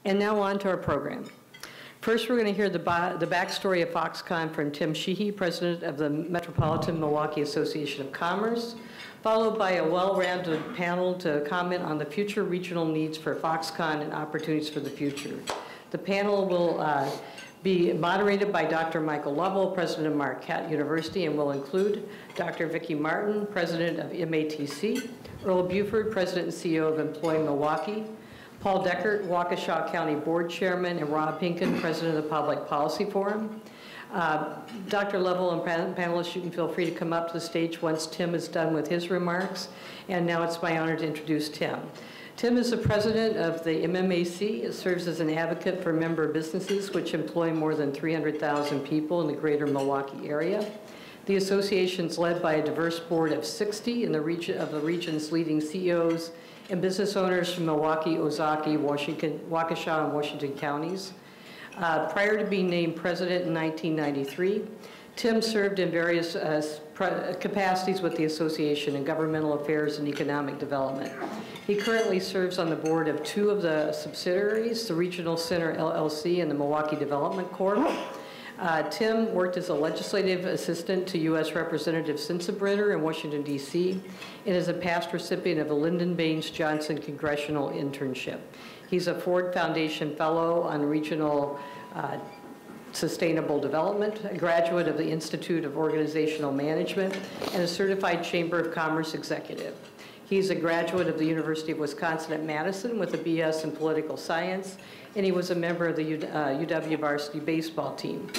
And now on to our program. First, we're going to hear the backstory of Foxconn from Tim Sheehy, President of the Metropolitan Milwaukee Association of Commerce, followed by a well-rounded panel to comment on the future regional needs for Foxconn and opportunities for the future. The panel will be moderated by Dr. Michael Lovell, President of Marquette University, and will include Dr. Vicki Martin, President of MATC, Earl Buford, President and CEO of Employ Milwaukee, Paul Deckert, Waukesha County Board Chairman, and Rob Pinkin, President of the Public Policy Forum. Dr. Lovell and panelists, you can feel free to come up to the stage once Tim is done with his remarks. And now it's my honor to introduce Tim. Tim is the president of the MMAC. It serves as an advocate for member businesses which employ more than 300,000 people in the greater Milwaukee area. The association is led by a diverse board of 60 in the region's leading CEOs and business owners from Milwaukee, Ozaukee, Waukesha, and Washington counties. Prior to being named president in 1993, Tim served in various capacities with the association in governmental affairs and economic development. He currently serves on the board of 2 of the subsidiaries, the Regional Center LLC and the Milwaukee Development Corp. Tim worked as a legislative assistant to U.S. Representative Sensenbrenner in Washington, D.C., and is a past recipient of a Lyndon Baines Johnson Congressional Internship. He's a Ford Foundation Fellow on Regional Sustainable Development, a graduate of the Institute of Organizational Management, and a certified Chamber of Commerce executive. He's a graduate of the University of Wisconsin at Madison with a BS in political science, and he was a member of the UW varsity baseball team.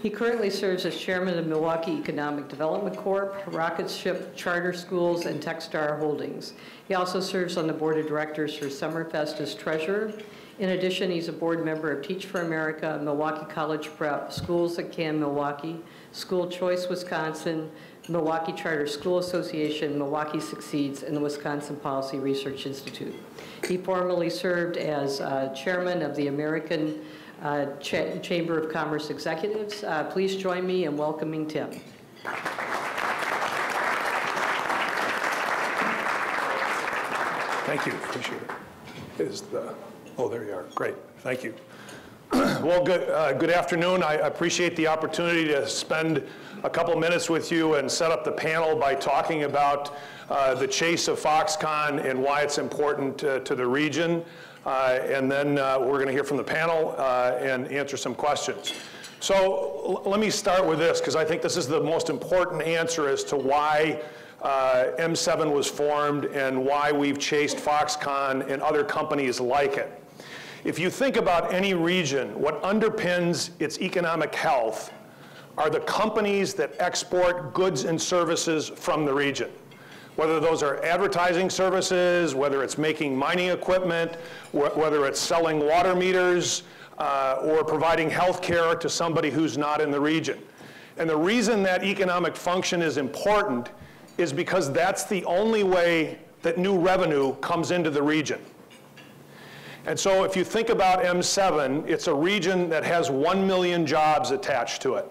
He currently serves as chairman of Milwaukee Economic Development Corp., Rocket Ship Charter Schools, and Techstar Holdings. He also serves on the board of directors for Summerfest as treasurer. In addition, he's a board member of Teach for America, Milwaukee College Prep, Schools at CAM Milwaukee, School Choice Wisconsin, Milwaukee Charter School Association, Milwaukee Succeeds, and the Wisconsin Policy Research Institute. He formerly served as chairman of the American Chamber of Commerce Executives. Please join me in welcoming Tim. Thank you, appreciate it. Oh, there you are, great, thank you. Well, good afternoon. I appreciate the opportunity to spend a couple minutes with you and set up the panel by talking about the chase of Foxconn and why it's important to the region. And then we're going to hear from the panel and answer some questions. So let me start with this, because I think this is the most important answer as to why M7 was formed and why we've chased Foxconn and other companies like it. If you think about any region, what underpins its economic health are the companies that export goods and services from the region. Whether those are advertising services, whether it's making mining equipment, whether it's selling water meters, or providing health care to somebody who's not in the region. And the reason that economic function is important is because that's the only way that new revenue comes into the region. And so if you think about M7, it's a region that has 1 million jobs attached to it.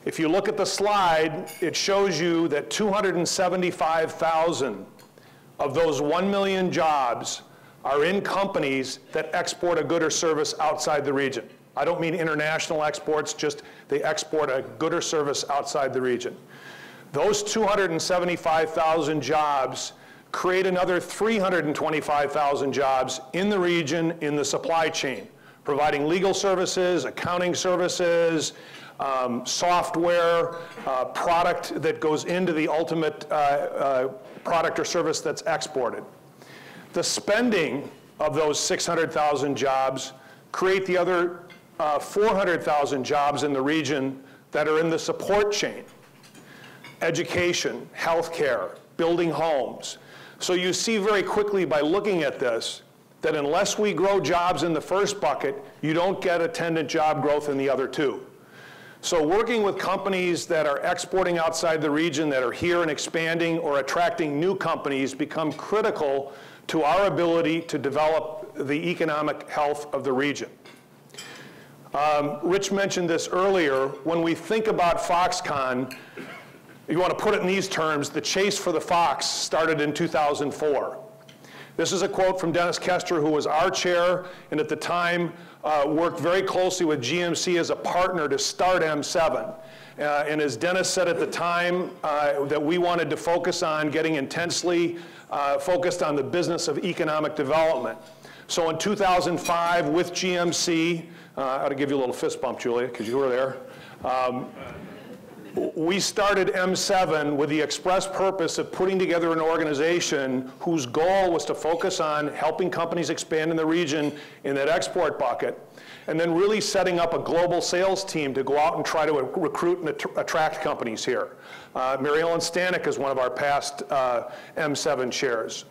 If you look at the slide, it shows you that 275,000 of those 1 million jobs are in companies that export a good or service outside the region. I don't mean international exports, just they export a good or service outside the region. Those 275,000 jobs create another 325,000 jobs in the region in the supply chain, providing legal services, accounting services, software, product that goes into the ultimate product or service that's exported. The spending of those 600,000 jobs create the other 400,000 jobs in the region that are in the support chain. Education, healthcare, building homes. So you see very quickly by looking at this that unless we grow jobs in the first bucket, you don't get attendant job growth in the other two. So working with companies that are exporting outside the region, that are here and expanding or attracting new companies, become critical to our ability to develop the economic health of the region. Rich mentioned this earlier. When we think about Foxconn, you want to put it in these terms, the chase for the fox started in 2004. This is a quote from Dennis Kester, who was our chair, and at the time worked very closely with GMC as a partner to start M7. And as Dennis said at the time, that we wanted to focus on getting intensely focused on the business of economic development. So in 2005, with GMC, I ought to give you a little fist bump, Julia, because you were there. We started M7 with the express purpose of putting together an organization whose goal was to focus on helping companies expand in the region in that export bucket, and then really setting up a global sales team to go out and try to recruit and attract companies here. Mary Ellen Stanek is one of our past M7 chairs.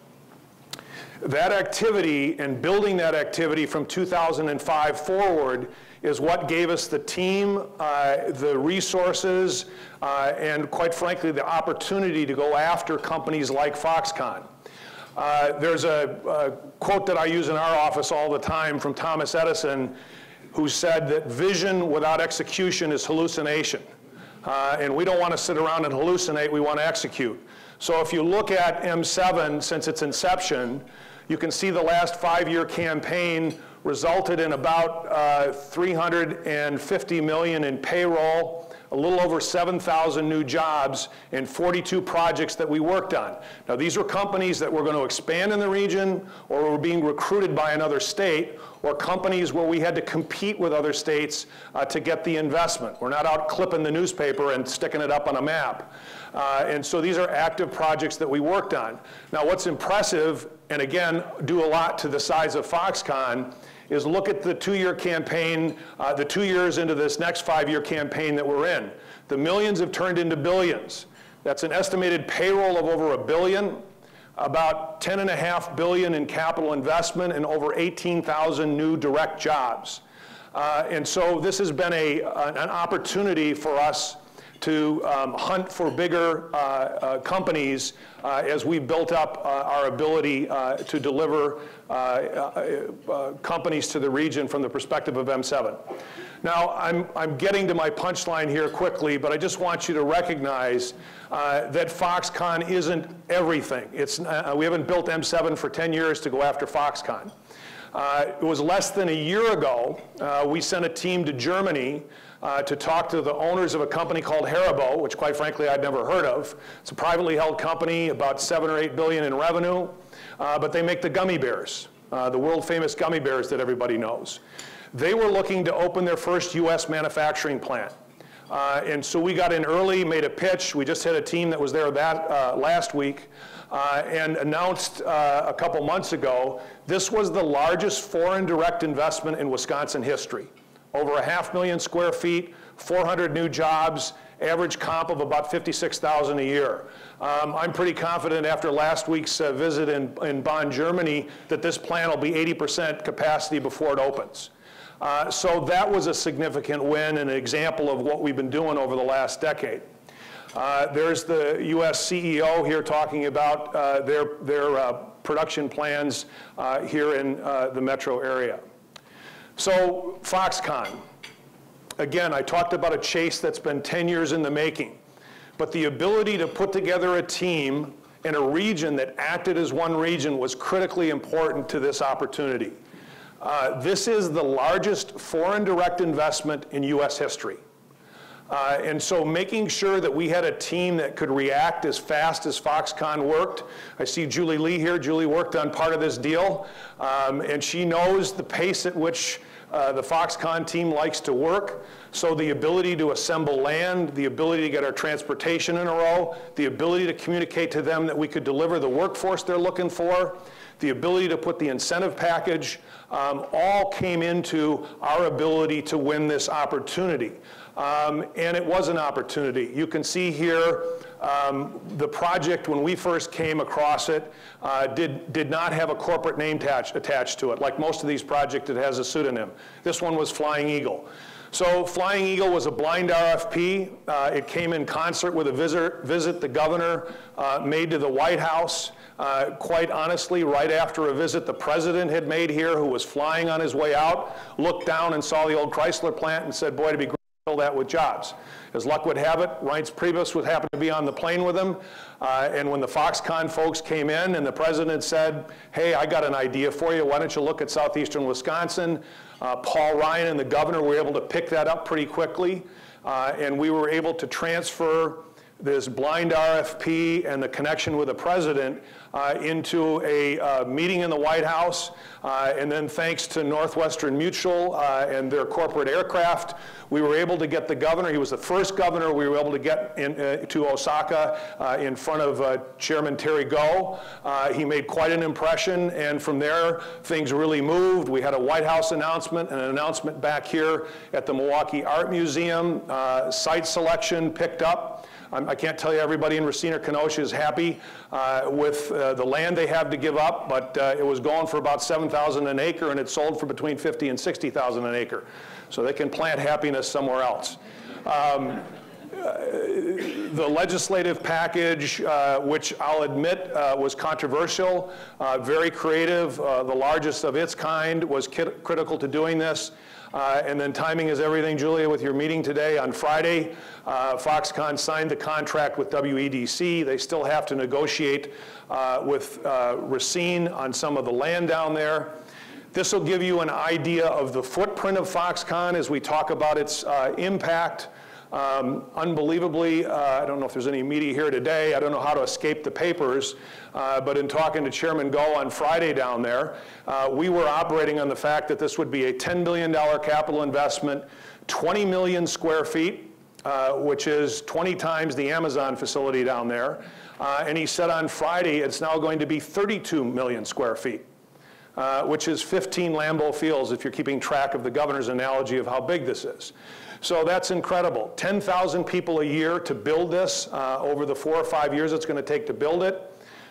That activity and building that activity from 2005 forward is what gave us the team, the resources, and quite frankly, the opportunity to go after companies like Foxconn. There's a quote that I use in our office all the time from Thomas Edison, who said that vision without execution is hallucination. And we don't want to sit around and hallucinate, we want to execute. So if you look at M7 since its inception, you can see the last 5-year campaign resulted in about $350 million in payroll, a little over 7,000 new jobs, and 42 projects that we worked on. Now these were companies that were going to expand in the region, or were being recruited by another state, or companies where we had to compete with other states to get the investment. We're not out clipping the newspaper and sticking it up on a map. And so these are active projects that we worked on. Now what's impressive, and again, due a lot to the size of Foxconn, is look at the 2-year campaign, the 2 years into this next 5-year campaign that we're in. The millions have turned into billions. That's an estimated payroll of over $1 billion, about $10.5 billion in capital investment, and over 18,000 new direct jobs. And so this has been an opportunity for us to hunt for bigger companies as we built up our ability to deliver companies to the region from the perspective of M7. Now, I'm getting to my punchline here quickly, but I just want you to recognize that Foxconn isn't everything. We haven't built M7 for 10 years to go after Foxconn. It was less than a year ago, we sent a team to Germany to talk to the owners of a company called Haribo, which quite frankly I'd never heard of. It's a privately held company, about $7 or $8 billion in revenue, but they make the gummy bears, the world famous gummy bears that everybody knows. They were looking to open their first US manufacturing plant. And so we got in early, made a pitch. We just had a team that was there last week and announced a couple months ago, this was the largest foreign direct investment in Wisconsin history. Over 500,000 square feet, 400 new jobs, average comp of about $56,000 a year. I'm pretty confident after last week's visit in Bonn, Germany, that this plant will be 80% capacity before it opens. So that was a significant win and an example of what we've been doing over the last decade. There's the US CEO here talking about their production plans here in the metro area. So Foxconn, again, I talked about a chase that's been 10 years in the making, but the ability to put together a team in a region that acted as one region was critically important to this opportunity. This is the largest foreign direct investment in US history. And so making sure that we had a team that could react as fast as Foxconn worked. I see Julie Lee here. Julie worked on part of this deal, and she knows the pace at which the Foxconn team likes to work. So the ability to assemble land, the ability to get our transportation in a row, the ability to communicate to them that we could deliver the workforce they're looking for, the ability to put the incentive package, all came into our ability to win this opportunity. And it was an opportunity. You can see here the project, when we first came across it, did not have a corporate name attached to it. Like most of these projects, it has a pseudonym. This one was Flying Eagle. So Flying Eagle was a blind RFP. It came in concert with a visit the governor made to the White House. Quite honestly, right after a visit the president had made here, who was flying on his way out, looked down and saw the old Chrysler plant and said, boy, it'd be great fill that with jobs. As luck would have it, Reince Priebus would happen to be on the plane with him, and when the Foxconn folks came in and the president said, hey, I got an idea for you, why don't you look at southeastern Wisconsin? Paul Ryan and the governor were able to pick that up pretty quickly, and we were able to transfer this blind RFP and the connection with the president into a meeting in the White House, and then thanks to Northwestern Mutual and their corporate aircraft, we were able to get the governor. He was the first governor we were able to get to Osaka in front of Chairman Terry Goh. He made quite an impression, and from there, things really moved. We had a White House announcement and an announcement back here at the Milwaukee Art Museum. Site selection picked up. I can't tell you everybody in Racine or Kenosha is happy with the land they have to give up, but it was going for about $7,000 an acre, and it sold for between $50,000 and $60,000 an acre. So they can plant happiness somewhere else. The legislative package, which I'll admit was controversial, very creative, the largest of its kind, was critical to doing this. And then timing is everything, Julia, with your meeting today on Friday. Foxconn signed the contract with WEDC. They still have to negotiate with Racine on some of the land down there. This will give you an idea of the footprint of Foxconn as we talk about its impact. Unbelievably, I don't know if there's any media here today, I don't know how to escape the papers, but in talking to Chairman Goh on Friday down there, we were operating on the fact that this would be a $10 billion capital investment, 20 million square feet, which is 20 times the Amazon facility down there. And he said on Friday it's now going to be 32 million square feet. Which is 15 Lambeau Fields if you're keeping track of the governor's analogy of how big this is. So that's incredible. 10,000 people a year to build this over the 4 or 5 years it's going to take to build it.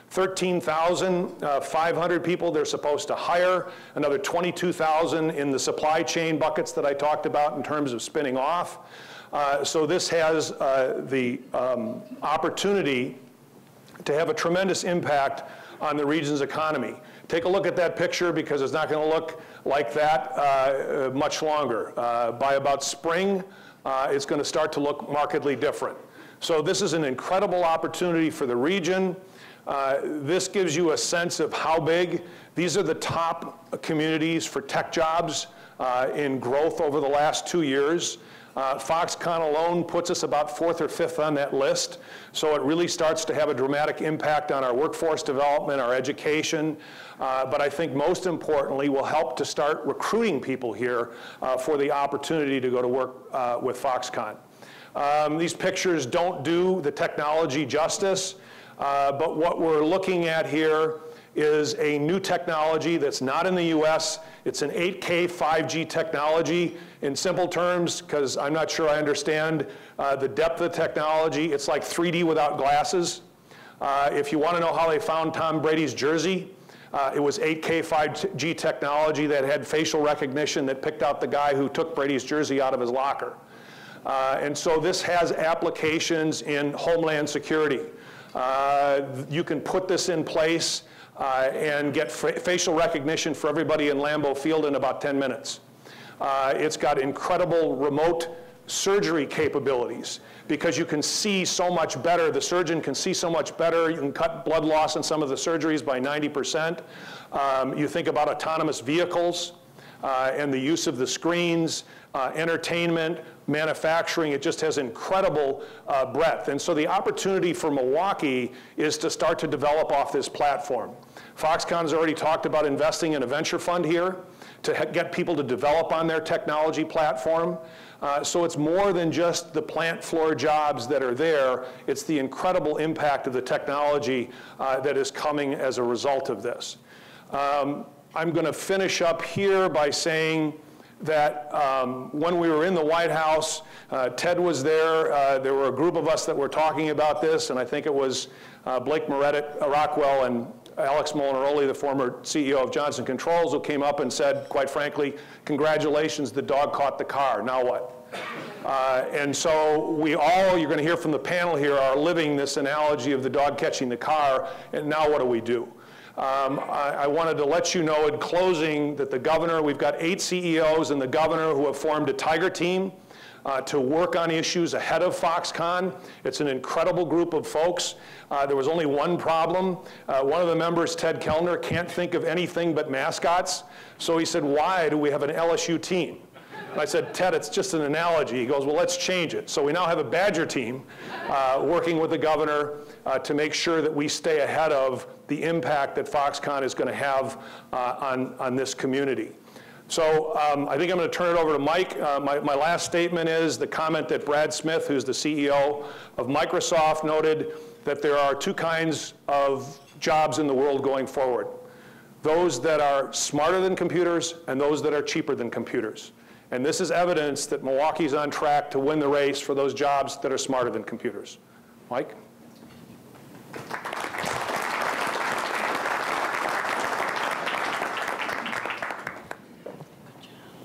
13,500 people they're supposed to hire, another 22,000 in the supply chain buckets that I talked about in terms of spinning off. So this has the opportunity to have a tremendous impact on the region's economy. Take a look at that picture because it's not going to look like that much longer. By about spring, it's going to start to look markedly different. So this is an incredible opportunity for the region. This gives you a sense of how big. These are the top communities for tech jobs in growth over the last 2 years. Foxconn alone puts us about 4th or 5th on that list. So it really starts to have a dramatic impact on our workforce development, our education, but I think most importantly will help to start recruiting people here for the opportunity to go to work with Foxconn. These pictures don't do the technology justice, but what we're looking at here is a new technology that's not in the US. It's an 8K 5G technology. In simple terms, because I'm not sure I understand the depth of the technology, it's like 3D without glasses. If you want to know how they found Tom Brady's jersey, it was 8K 5G technology that had facial recognition that picked out the guy who took Brady's jersey out of his locker. And so this has applications in homeland security. You can put this in place and get facial recognition for everybody in Lambeau Field in about 10 minutes. It's got incredible remote surgery capabilities because you can see so much better. The surgeon can see so much better. You can cut blood loss in some of the surgeries by 90%. You think about autonomous vehicles and the use of the screens, entertainment, manufacturing. It just has incredible breadth. And so the opportunity for Milwaukee is to start to develop off this platform. Foxconn's already talked about investing in a venture fund here to get people to develop on their technology platform. So it's more than just the plant floor jobs that are there. It's the incredible impact of the technology that is coming as a result of this. I'm going to finish up here by saying that when we were in the White House, Ted was there. There were a group of us that were talking about this, and I think it was Blake Rockwell and Alex Molinaroli, the former CEO of Johnson Controls, who came up and said, quite frankly, congratulations, the dog caught the car, now what? And so we all, you're going to hear from the panel here, are living this analogy of the dog catching the car, and now what do we do? I wanted to let you know in closing that the governor, we've got 8 CEOs and the governor who have formed a tiger team to work on issues ahead of Foxconn. It's an incredible group of folks. There was only one problem. One of the members, Ted Kellner, can't think of anything but mascots. So he said, why do we have an LSU team? And I said, Ted, it's just an analogy. He goes, well, let's change it. So we now have a Badger team working with the governor to make sure that we stay ahead of the impact that Foxconn is going to have on this community. So I think I'm going to turn it over to Mike. My last statement is the comment that Brad Smith, who's the CEO of Microsoft, noted that there are two kinds of jobs in the world going forward. Those that are smarter than computers and those that are cheaper than computers. And this is evidence that Milwaukee's on track to win the race for those jobs that are smarter than computers. Mike?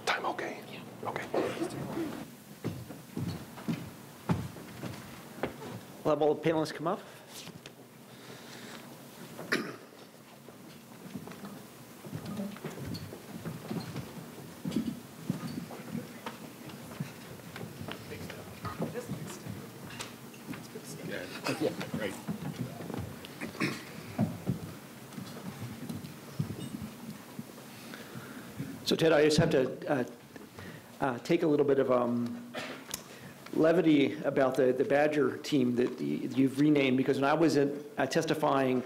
Time okay? Okay. We'll have all the panelists come up. Yeah, great. So Ted, I just have to take a little bit of levity about the Badger team that you've renamed, because when I was testifying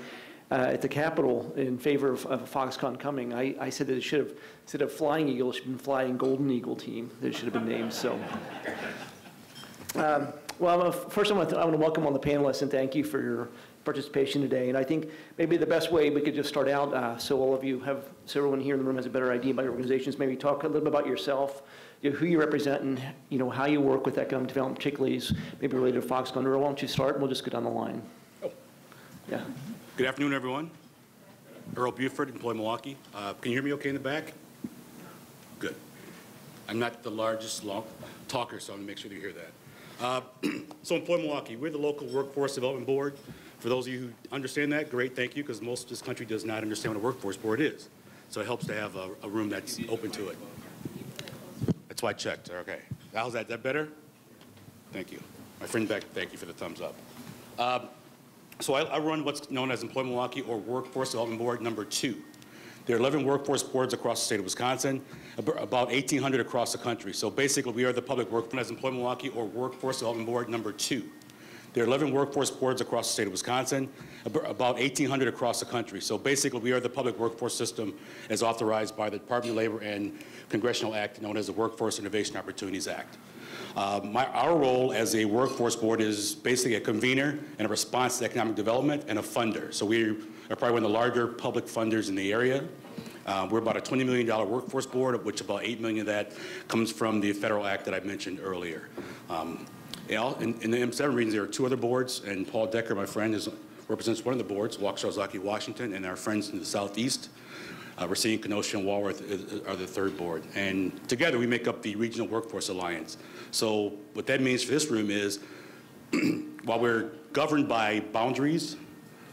at the Capitol in favor of Foxconn coming, I said that it should have, instead of Flying Eagle, it should have been Flying Golden Eagle team that it should have been named. So. Well, first I want to welcome all the panelists and thank you for your participation today. And I think maybe the best way we could just start out, so all of you have, so everyone here in the room has a better idea about your organizations, maybe talk a little bit about yourself, who you represent, and how you work with economic development, particularly maybe related to Foxconn. Earl, why don't you start, and we'll just go down the line. Oh. Yeah. Good afternoon, everyone. Earl Buford, Employ Milwaukee. Can you hear me okay in the back? Good. I'm not the largest talker, so I'm going to make sure that you hear that. So Employ Milwaukee, we're the local workforce development board. For those of you who understand that, great, thank you, because most of this country does not understand what a workforce board is. So it helps to have a room that's open to it. That's why I checked. Okay. How's that? Is that better? Thank you. My friend back, thank you for the thumbs up. So I run what's known as Employ Milwaukee, or Workforce Development Board number 2. There are 11 workforce boards across the state of Wisconsin, about 1,800 across the country. So basically, we are the public workforce as Employ Milwaukee, or Workforce Development Board number 2. There are 11 workforce boards across the state of Wisconsin, about 1,800 across the country. So basically, we are the public workforce system as authorized by the Department of Labor and Congressional Act known as the Workforce Innovation Opportunities Act. Our role as a workforce board is basically a convener and a response to economic development and a funder. So we are probably one of the larger public funders in the area. We're about a $20 million workforce board, of which about $8 million of that comes from the federal act that I mentioned earlier. In the M7 region, there are 2 other boards, and Paul Decker, my friend, represents one of the boards, Waukesha, Washington, and our friends in the southeast, Racine, Kenosha, and Walworth are the 3rd board. And together, we make up the Regional Workforce Alliance. So what that means for this room is, while we're governed by boundaries,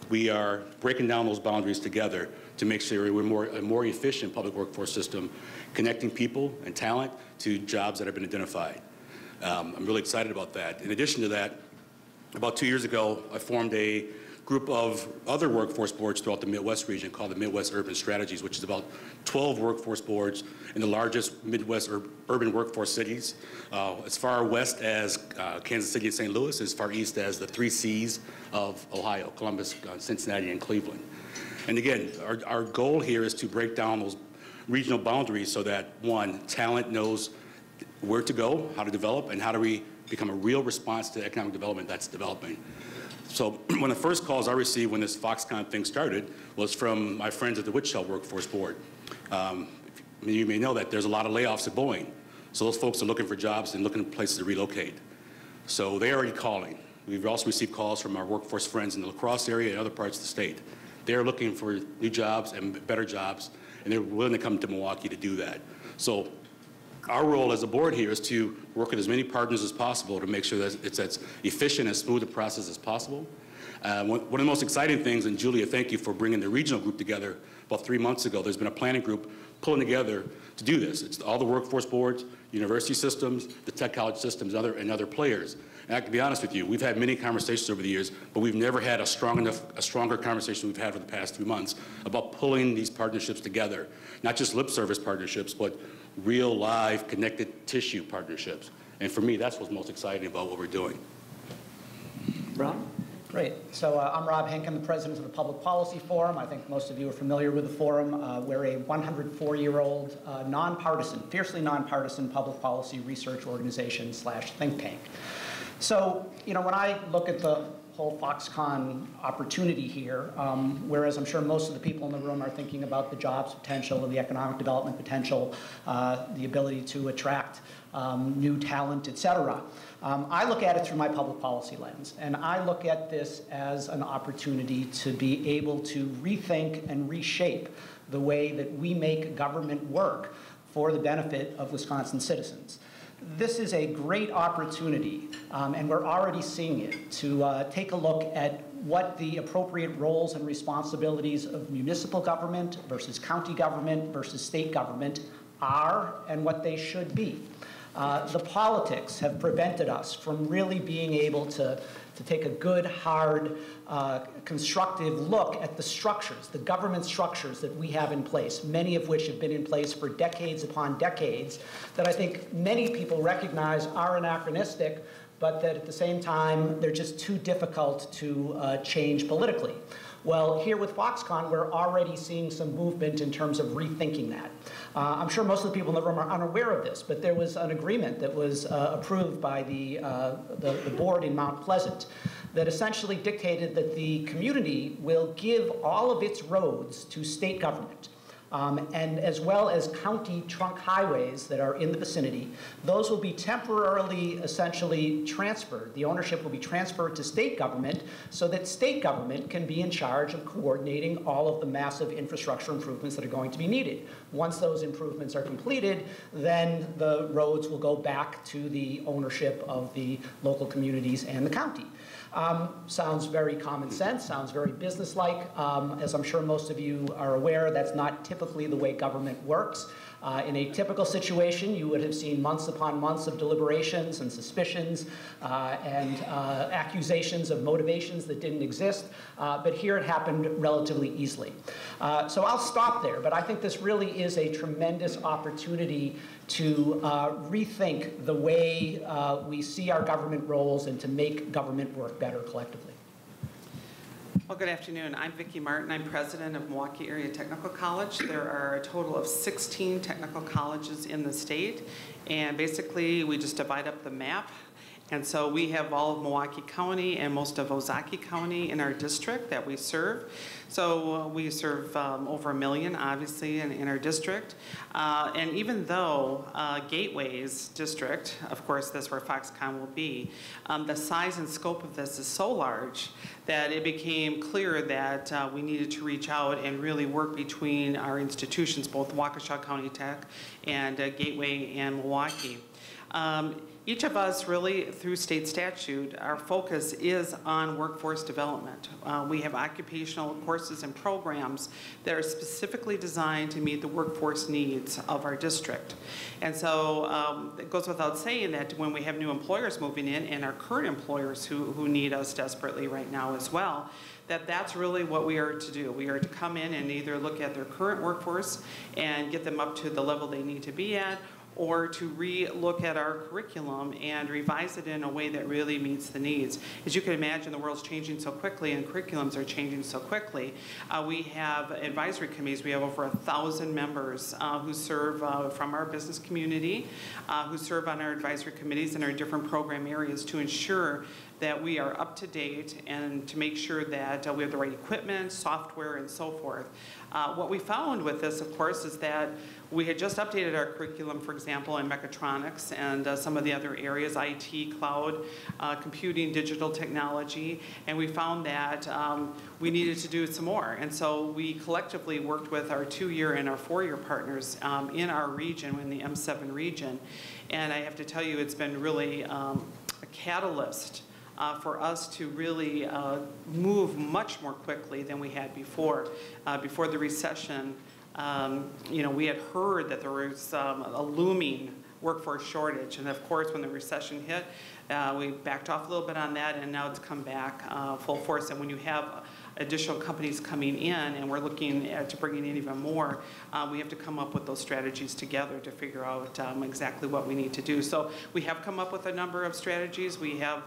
we are breaking down those boundaries together to make sure we're a more efficient public workforce system, connecting people and talent to jobs that have been identified. I'm really excited about that. In addition to that, about 2 years ago, I formed a group of other workforce boards throughout the Midwest region called the Midwest Urban Strategies, which is about 12 workforce boards in the largest Midwest urban workforce cities, as far west as Kansas City and St. Louis, as far east as the 3 Cs of Ohio, Columbus, Cincinnati, and Cleveland. And again, our goal here is to break down those regional boundaries so that, one, talent knows where to go, how to develop, and how do we become a real response to economic development that's developing. So one of the first calls I received when this Foxconn thing started was from my friends at the Wichita Workforce Board. You may know that there's a lot of layoffs at Boeing. So those folks are looking for jobs and looking for places to relocate. So they're already calling. We've also received calls from our workforce friends in the La Crosse area and other parts of the state. They're looking for new jobs and better jobs, and they're willing to come to Milwaukee to do that. So our role as a board here is to work with as many partners as possible to make sure that it's as efficient and smooth a process as possible. One of the most exciting things, and Julia, thank you for bringing the regional group together about 3 months ago, there's been a planning group pulling together to do this. It's all the workforce boards, university systems, the tech college systems, and other players. And I can be honest with you, we've had many conversations over the years, but we've never had a stronger conversation we've had for the past 3 months about pulling these partnerships together. Not just lip service partnerships, but real, live, connected tissue partnerships. And for me, that's what's most exciting about what we're doing. Rob? Great. So I'm Rob Henk. I'm the president of the Public Policy Forum. I think most of you are familiar with the forum. We're a 104-year-old nonpartisan, fiercely nonpartisan public policy research organization / think tank. So, you know, when I look at the whole Foxconn opportunity here, whereas I'm sure most of the people in the room are thinking about the jobs potential and the economic development potential, the ability to attract new talent, et cetera. I look at it through my public policy lens, and I look at this as an opportunity to be able to rethink and reshape the way that we make government work for the benefit of Wisconsin citizens. This is a great opportunity, and we're already seeing it, to take a look at what the appropriate roles and responsibilities of municipal government versus county government versus state government are and what they should be. The politics have prevented us from really being able to take a good, hard, constructive look at the structures, the government structures that we have in place, many of which have been in place for decades upon decades, that I think many people recognize are anachronistic, but that at the same time, they're just too difficult to change politically. Well, here with Foxconn, we're already seeing some movement in terms of rethinking that. I'm sure most of the people in the room are unaware of this, but there was an agreement that was approved by the board in Mount Pleasant that essentially dictated that the community will give all of its roads to state government. And as well as county trunk highways that are in the vicinity, those will be temporarily essentially transferred. The ownership will be transferred to state government so that state government can be in charge of coordinating all of the massive infrastructure improvements that are going to be needed. Once those improvements are completed, then the roads will go back to the ownership of the local communities and the county. Sounds very common sense, sounds very businesslike. As I'm sure most of you are aware, that's not typically the way government works. In a typical situation, you would have seen months upon months of deliberations and suspicions and accusations of motivations that didn't exist, but here it happened relatively easily. So I'll stop there, but I think this really is a tremendous opportunity to rethink the way we see our government roles and to make government work better collectively. Well, good afternoon. I'm Vicki Martin. I'm president of Milwaukee Area Technical College. There are a total of 16 technical colleges in the state, and basically we just divide up the map. And so we have all of Milwaukee County and most of Ozaukee County in our district that we serve. So we serve over 1 million, obviously, in our district. And even though Gateway's district, of course, that's where Foxconn will be, the size and scope of this is so large that it became clear that we needed to reach out and really work between our institutions, both Waukesha County Tech and Gateway and Milwaukee. Each of us really, through state statute, our focus is on workforce development. We have occupational courses and programs that are specifically designed to meet the workforce needs of our district. And so it goes without saying that when we have new employers moving in and our current employers who need us desperately right now as well, that's really what we are to do. We are to come in and either look at their current workforce and get them up to the level they need to be at, or to re-look at our curriculum and revise it in a way that really meets the needs. As you can imagine, the world's changing so quickly and curriculums are changing so quickly. We have advisory committees. We have over 1,000 members who serve from our business community, who serve on our advisory committees in our different program areas to ensure that we are up to date and to make sure that we have the right equipment, software, and so forth. What we found with this, of course, is that we had just updated our curriculum, for example, in mechatronics and some of the other areas, IT, cloud, computing, digital technology, and we found that we needed to do some more. And so we collectively worked with our 2-year and our 4-year partners in our region, in the M7 region. And I have to tell you, it's been really a catalyst for us to really move much more quickly than we had before. Before the recession, we had heard that there was a looming workforce shortage, and of course, when the recession hit, we backed off a little bit on that, and now it's come back full force. And when you have additional companies coming in, and we're looking to bringing in even more, we have to come up with those strategies together to figure out exactly what we need to do. So we have come up with a number of strategies. We have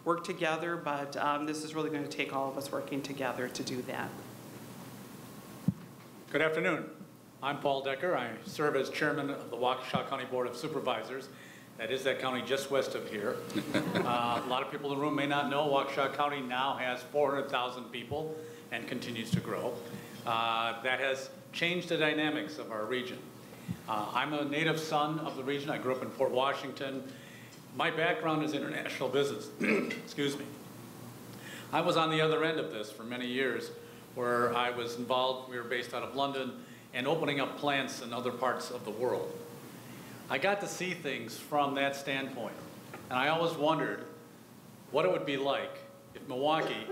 worked together, but this is really going to take all of us working together to do that. Good afternoon. I'm Paul Decker. I serve as chairman of the Waukesha County Board of Supervisors. That is that county just west of here. A lot of people in the room may not know Waukesha County now has 400,000 people and continues to grow. That has changed the dynamics of our region. I'm a native son of the region. I grew up in Port Washington. My background is international business. Excuse me. I was on the other end of this for many years, where I was involved. We were based out of London and opening up plants in other parts of the world. I got to see things from that standpoint, and I always wondered what it would be like if Milwaukee,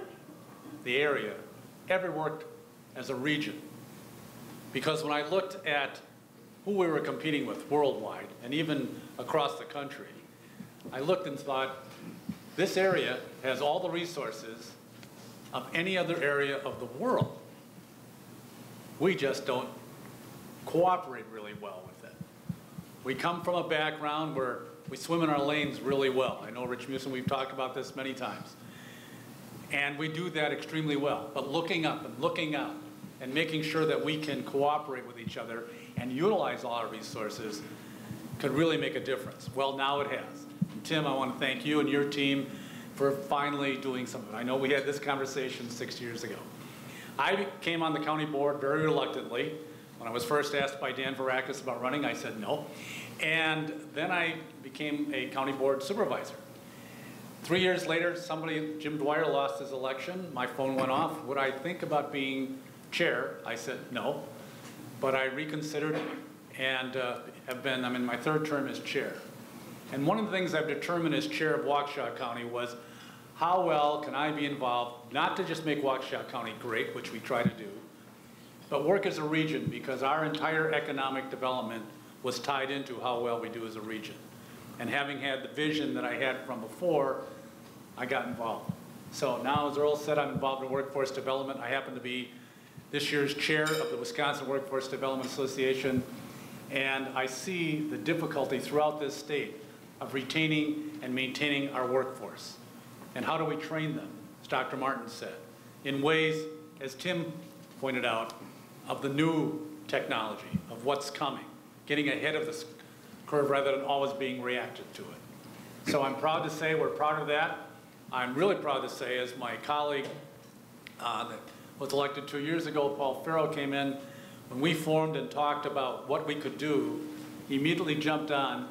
the area, ever worked as a region. Because when I looked at who we were competing with worldwide, and even across the country, I looked and thought, this area has all the resources of any other area of the world. We just don't cooperate really well with it. We come from a background where we swim in our lanes really well. I know, Rich Musin, we've talked about this many times. And we do that extremely well. But looking up and looking out and making sure that we can cooperate with each other and utilize all our resources could really make a difference. Well, now it has. And Tim, I want to thank you and your team for finally doing something. I know we had this conversation 6 years ago. I came on the county board very reluctantly. When I was first asked by Dan Varakis about running, I said no. And then I became a county board supervisor. 3 years later, Jim Dwyer lost his election. My phone went off. Would I think about being chair? I said no. But I reconsidered and I'm in my third term as chair. And one of the things I've determined as chair of Waukesha County was how well can I be involved, not to just make Waukesha County great, which we try to do, but work as a region, because our entire economic development was tied into how well we do as a region. And having had the vision that I had from before, I got involved. So now, as Earl said, I'm involved in workforce development. I happen to be this year's chair of the Wisconsin Workforce Development Association, and I see the difficulty throughout this state of retaining and maintaining our workforce. And how do we train them, as Dr. Martin said, in ways, as Tim pointed out, of the new technology, of what's coming, getting ahead of this curve rather than always being reactive to it. So I'm proud to say we're proud of that. I'm really proud to say, as my colleague that was elected 2 years ago, Paul Farrow, came in, when we formed and talked about what we could do, he immediately jumped on.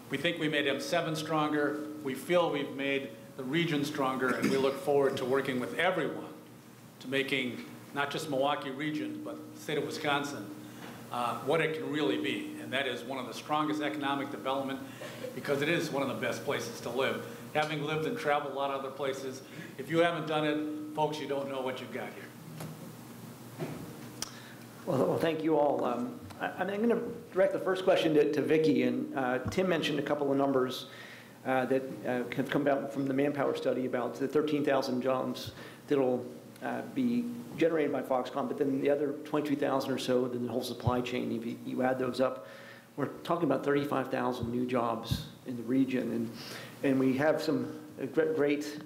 We think we made M7 stronger. We feel we've made the region stronger, and we look forward to working with everyone to making not just Milwaukee region, but the state of Wisconsin, what it can really be. And that is one of the strongest economic development, because it is one of the best places to live. Having lived and traveled a lot of other places, if you haven't done it, folks, you don't know what you've got here. Well, thank you all. I'm going to direct the first question to Vicki, and Tim mentioned a couple of numbers that have come out from the Manpower study about the 13,000 jobs that'll be generated by Foxconn, but then the other 22,000 or so, then the whole supply chain, if you add those up, we're talking about 35,000 new jobs in the region. And we have some great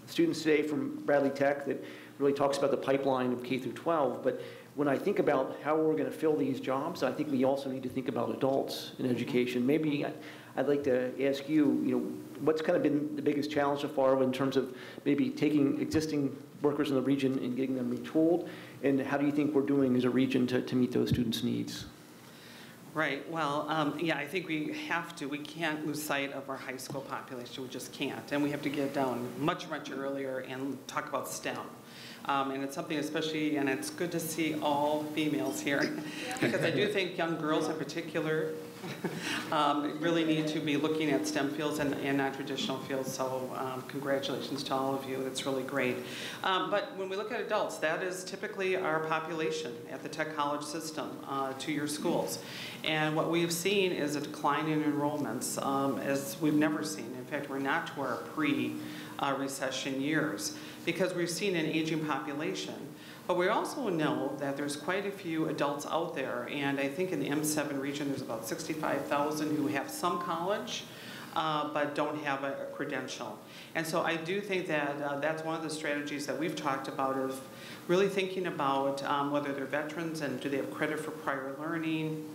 students today from Bradley Tech that really talks about the pipeline of K through 12. But when I think about how we're going to fill these jobs, I think we also need to think about adults in education. Maybe I'd like to ask you, what's kind of been the biggest challenge so far in terms of maybe taking existing workers in the region and getting them retooled, and how do you think we're doing as a region to meet those students' needs? Right, well, yeah, I think we can't lose sight of our high school population. We just can't, and we have to get down much, much earlier and talk about STEM. And it's something especially, and it's good to see all females here, because I do think young girls in particular really need to be looking at STEM fields and non-traditional fields. So congratulations to all of you. That's really great. But when we look at adults, that is typically our population at the tech college system, 2-year schools. And what we've seen is a decline in enrollments as we've never seen. In fact, we're not to our pre-recession years because we've seen an aging population. But we also know that there's quite a few adults out there, and I think in the M7 region there's about 65,000 who have some college but don't have a credential. And so I do think that that's one of the strategies that we've talked about, of really thinking about whether they're veterans and do they have credit for prior learning.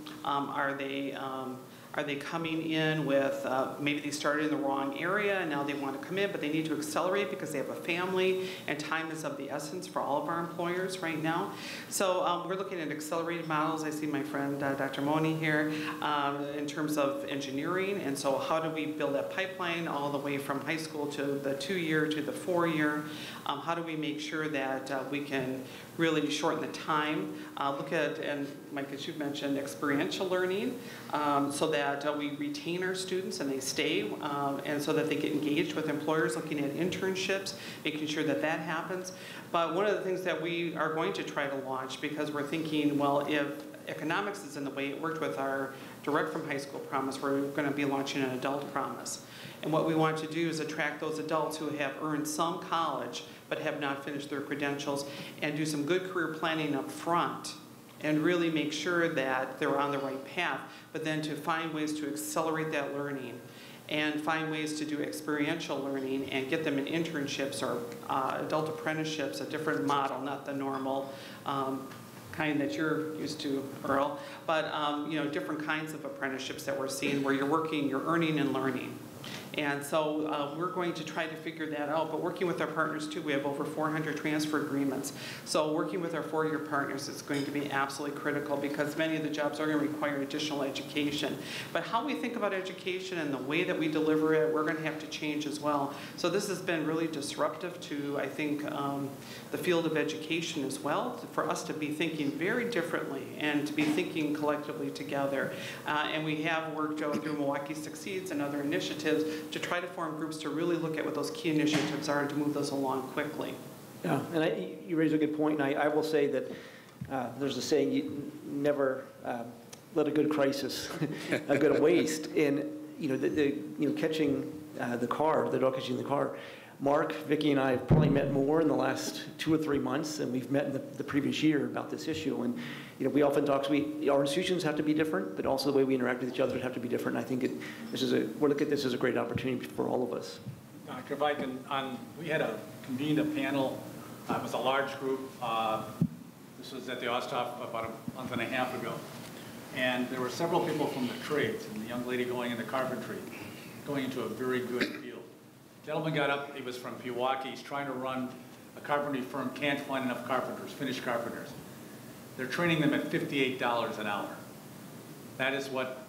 Are they coming in with, maybe they started in the wrong area and now they want to come in, but they need to accelerate because they have a family and time is of the essence for all of our employers right now. So we're looking at accelerated models. I see my friend Dr. Moni here in terms of engineering. And so how do we build that pipeline all the way from high school to the 2-year to the 4-year? How do we make sure that we can really shorten the time? Look at, and Mike, as you've mentioned, experiential learning, so that we retain our students and they stay, and so that they get engaged with employers, looking at internships, making sure that that happens. But one of the things that we are going to try to launch, because we're thinking, well, if economics is in the way, it worked with our direct from high school promise, we're going to be launching an adult promise. And what we want to do is attract those adults who have earned some college but have not finished their credentials, and do some good career planning up front and really make sure that they're on the right path, but then to find ways to accelerate that learning and find ways to do experiential learning and get them in internships or adult apprenticeships, a different model, not the normal kind that you're used to, Earl, but you know, different kinds of apprenticeships that we're seeing where you're working, you're earning and learning. And so we're going to try to figure that out, but working with our partners too. We have over 400 transfer agreements. So working with our 4-year partners is going to be absolutely critical, because many of the jobs are going to require additional education. But how we think about education and the way that we deliver it, we're going to have to change as well. So this has been really disruptive to, I think, the field of education as well, for us to be thinking very differently and to be thinking collectively together. And we have worked through Milwaukee Succeeds and other initiatives to try to form groups to really look at what those key initiatives are and to move those along quickly. Yeah, and you raise a good point, and I will say that there's a saying, you never let a good crisis go to waste. And you know, catching the dog catching the car. Mark, Vicki, and I have probably met more in the last 2 or 3 months than we've met in the previous year about this issue. And you know, we often talk, our institutions have to be different, but also the way we interact with each other have to be different. And I think we look at this as a great opportunity for all of us. Dr. if I can, we had convened a panel. It was a large group. This was at the Osthoff about a month and a half ago. And there were several people from the trades, and the young lady going into carpentry, going into a very good field. Gentleman got up, he was from Milwaukee, he's trying to run a carpentry firm, can't find enough carpenters, finished carpenters. They're training them at $58 an hour. That is what,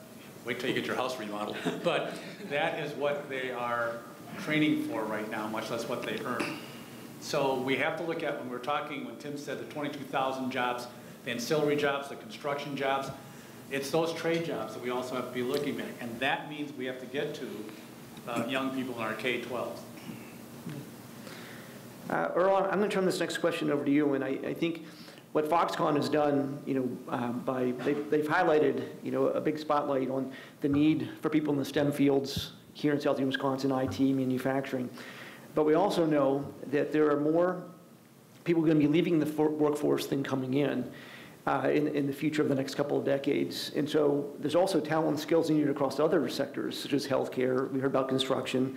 wait till you get your house remodeled, but that is what they are training for right now, much less what they earn. So we have to look at, when we're talking, when Tim said the 22,000 jobs, the ancillary jobs, the construction jobs, it's those trade jobs that we also have to be looking at, and that means we have to get to young people in our K-12s. Earl, I'm going to turn this next question over to you, and I think what Foxconn has done, you know, they've highlighted, you know, a big spotlight on the need for people in the STEM fields here in southern Wisconsin, IT, manufacturing. But we also know that there are more people going to be leaving the workforce than coming in the future of the next couple of decades. And so there's also talent and skills needed across other sectors, such as healthcare. We heard about construction,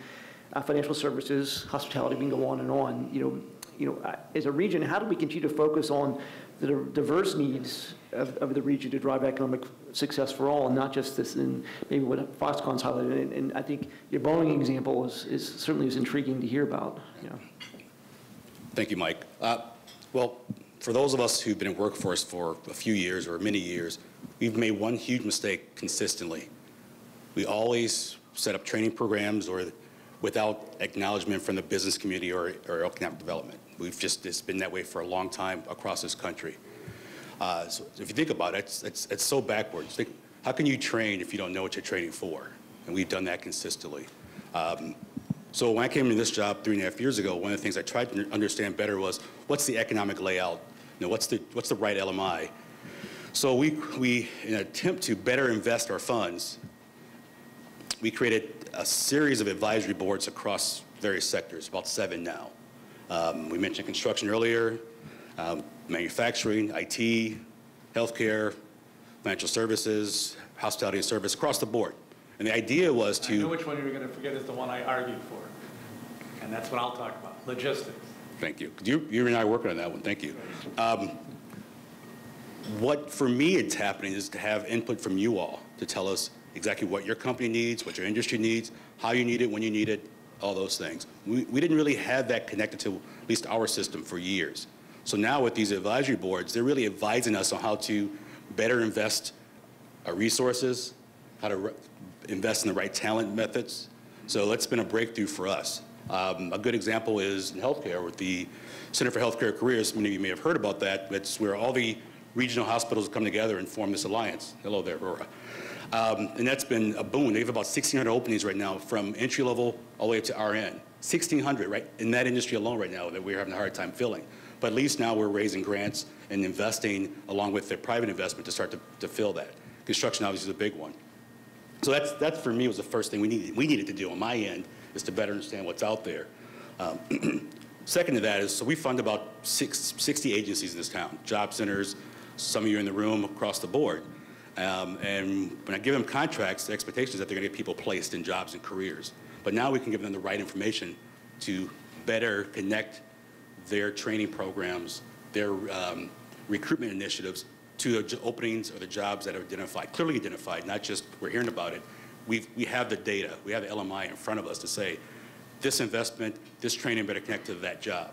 financial services, hospitality. We can go on and on. You know, as a region, how do we continue to focus on the diverse needs of the region to drive economic success for all, and not just this, and maybe what Foxconn's highlighted. And I think your Boeing example is certainly intriguing to hear about. You know. Thank you, Mike. Well, for those of us who've been in workforce for a few years or many years, we've made one huge mistake consistently. We always set up training programs or without acknowledgement from the business community or economic development. It's been that way for a long time across this country. So if you think about it, it's so backwards. How can you train if you don't know what you're training for? And we've done that consistently. So when I came into this job 3.5 years ago, one of the things I tried to understand better was, what's the economic layout? What's the right LMI? So we, in an attempt to better invest our funds, we created a series of advisory boards across various sectors, about 7 now. We mentioned construction earlier, manufacturing, IT, healthcare, financial services, hospitality and service, across the board. And the idea was to... I know which one you're going to forget is the one I argued for. And that's what I'll talk about, logistics. Thank you. You and I are working on that one, thank you. What, for me, it's happening is to have input from you all to tell us exactly what your company needs, what your industry needs, how you need it, when you need it, all those things. We didn't really have that connected to at least our system for years. So now with these advisory boards, they're really advising us on how to better invest our resources, how to invest in the right talent methods. So that's been a breakthrough for us. A good example is in healthcare with the Center for Healthcare Careers. Many of you may have heard about that. It's where all the regional hospitals come together and form this alliance. Hello there, Aurora. And that's been a boon. They have about 1,600 openings right now from entry level all the way up to RN. 1,600, right, in that industry alone right now that we're having a hard time filling. But at least now we're raising grants and investing along with their private investment to start to fill that. Construction obviously is a big one. So that for me was the first thing we needed to do on my end, is to better understand what's out there. Second to that is, so we fund about 60 agencies in this town, job centers, some of you in the room across the board. And when I give them contracts, the expectation is that they're going to get people placed in jobs and careers. But now we can give them the right information to better connect their training programs, their recruitment initiatives to the openings or the jobs that are identified, clearly identified, not just we're hearing about it. We have the data, we have the LMI in front of us to say, this investment, this training better connect to that job.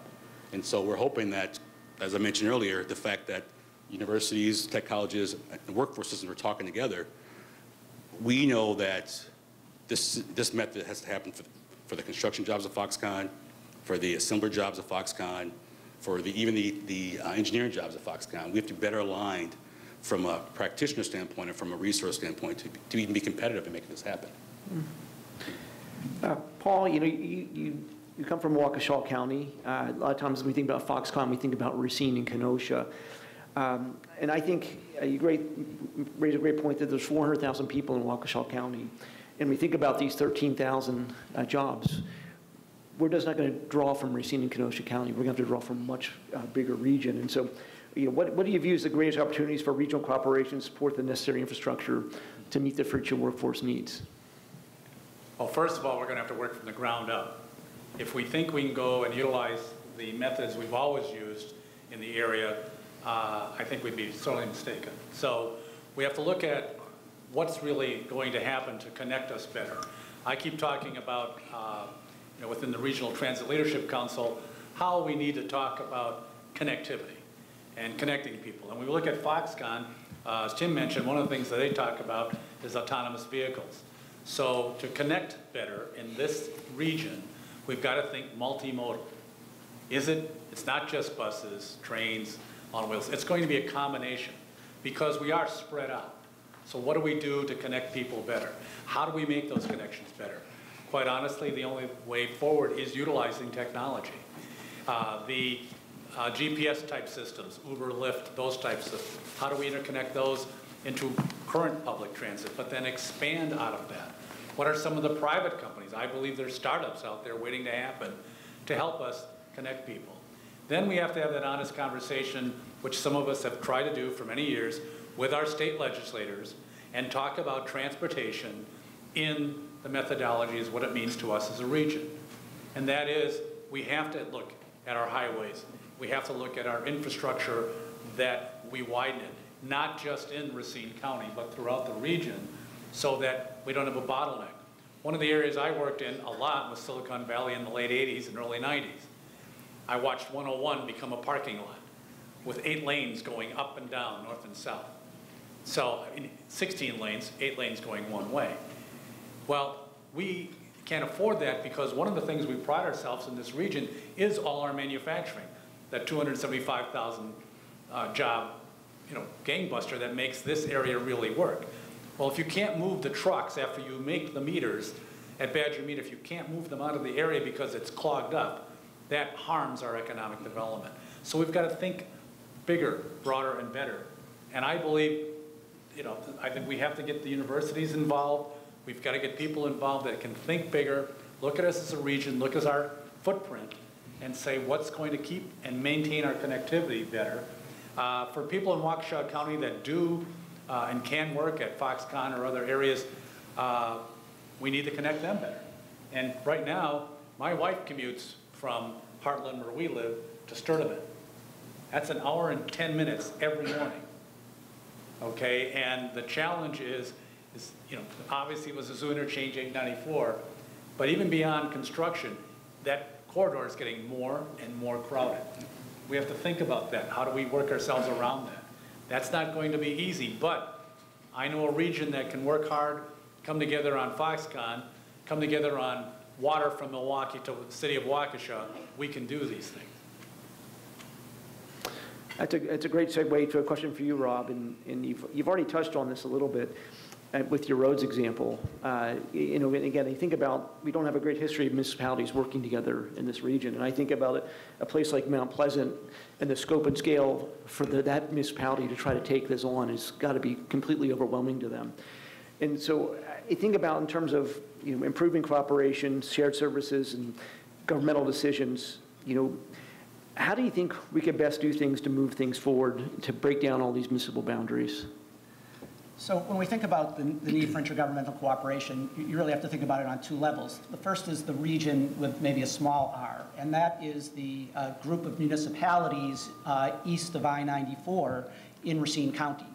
And so we're hoping that, as I mentioned earlier, the fact that universities, tech colleges, and workforce systems are talking together, we know that this method has to happen for the construction jobs of Foxconn, for the assembler jobs of Foxconn, for even the engineering jobs of Foxconn. We have to better align from a practitioner standpoint and from a resource standpoint to even be competitive in making this happen. Paul, you come from Waukesha County. A lot of times when we think about Foxconn, we think about Racine and Kenosha. And I think you raise a great point that there's 400,000 people in Waukesha County. And we think about these 13,000 jobs. We're just not going to draw from Racine and Kenosha County. We're going to have to draw from a much bigger region. And so, what do you view as the greatest opportunities for regional cooperation to support the necessary infrastructure to meet the future workforce needs? Well, first of all, we're going to have to work from the ground up. If we think we can go and utilize the methods we've always used in the area, I think we'd be sorely mistaken. So we have to look at what's really going to happen to connect us better. I keep talking about, within the Regional Transit Leadership Council, how we need to talk about connectivity and connecting people. And when we look at Foxconn, as Tim mentioned, one of the things that they talk about is autonomous vehicles. So to connect better in this region, we've got to think multimodal. It's not just buses, trains, on wheels. It's going to be a combination because we are spread out. So what do we do to connect people better? How do we make those connections better? Quite honestly, the only way forward is utilizing technology. The GPS type systems, Uber, Lyft, those types of, how do we interconnect those into current public transit, but then expand out of that? What are some of the private companies? I believe there's startups out there waiting to happen to help us connect people. Then we have to have that honest conversation, which some of us have tried to do for many years, with our state legislators and talk about transportation in the methodologies, what it means to us as a region. And that is, we have to look at our highways. We have to look at our infrastructure that we widen it, not just in Racine County, but throughout the region, so that we don't have a bottleneck. One of the areas I worked in a lot was Silicon Valley in the late 80s and early 90s. I watched 101 become a parking lot with 8 lanes going up and down, north and south. So 16 lanes, 8 lanes going one way. Well, we can't afford that because one of the things we pride ourselves in this region is all our manufacturing. that 275,000 job, gangbuster that makes this area really work. Well, if you can't move the trucks after you make the meters at Badger Meat, if you can't move them out of the area because it's clogged up, that harms our economic development. So we've got to think bigger, broader, and better. And I believe, I think we have to get the universities involved. We've got to get people involved that can think bigger, look at us as a region, look at our footprint, and say what's going to keep and maintain our connectivity better. For people in Waukesha County that do and can work at Foxconn or other areas, we need to connect them better. And right now, my wife commutes from Heartland, where we live, to Sturdivant. That's an hour and 10 minutes every morning. Okay, and the challenge is obviously it was a zoo interchange 894, but even beyond construction, that corridor is getting more and more crowded. We have to think about that. How do we work ourselves around that? That's not going to be easy, but I know a region that can work hard, come together on Foxconn, come together on water from Milwaukee to the city of Waukesha. We can do these things. That's a great segue to a question for you, Rob, and you've already touched on this a little bit with your roads example. And again, I think about, we don't have a great history of municipalities working together in this region, and I think about a place like Mount Pleasant and the scope and scale for that municipality to try to take this on has got to be completely overwhelming to them. And so I think about in terms of improving cooperation, shared services, and governmental decisions, how do you think we could best do things to move things forward, to break down all these municipal boundaries? So when we think about the need for intergovernmental cooperation, you really have to think about it on two levels. The first is the region with maybe a small r, and that is the group of municipalities east of I-94 in Racine County.